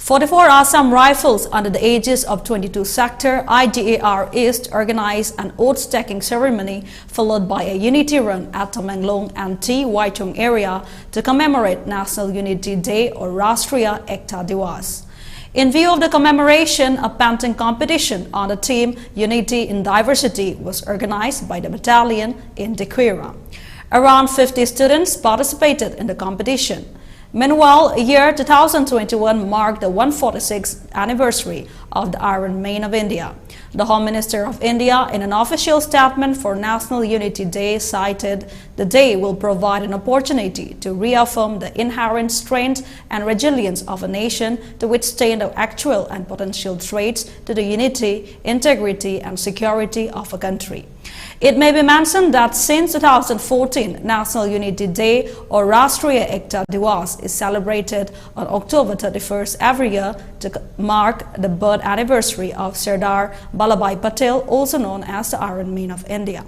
44 Assam Rifles under the aegis of 22 Sector IDAR East organized an oath-taking ceremony followed by a unity run at Tamenglong and T. Waitung area to commemorate National Unity Day or Rashtriya Ekta Diwas. In view of the commemoration, a painting competition on the theme Unity in Diversity was organized by the battalion in Dequira. Around 50 students participated in the competition. Meanwhile, year 2021 marked the 146th anniversary of the Iron Man of India. The Home Minister of India, in an official statement for National Unity Day, cited the day will provide an opportunity to reaffirm the inherent strength and resilience of a nation to withstand the actual and potential threats to the unity, integrity and security of a country. It may be mentioned that since 2014, National Unity Day or Rashtriya Ekta Diwas is celebrated on October 31st every year to mark the birth anniversary of Sardar Vallabhbhai Patel, also known as the Iron Man of India.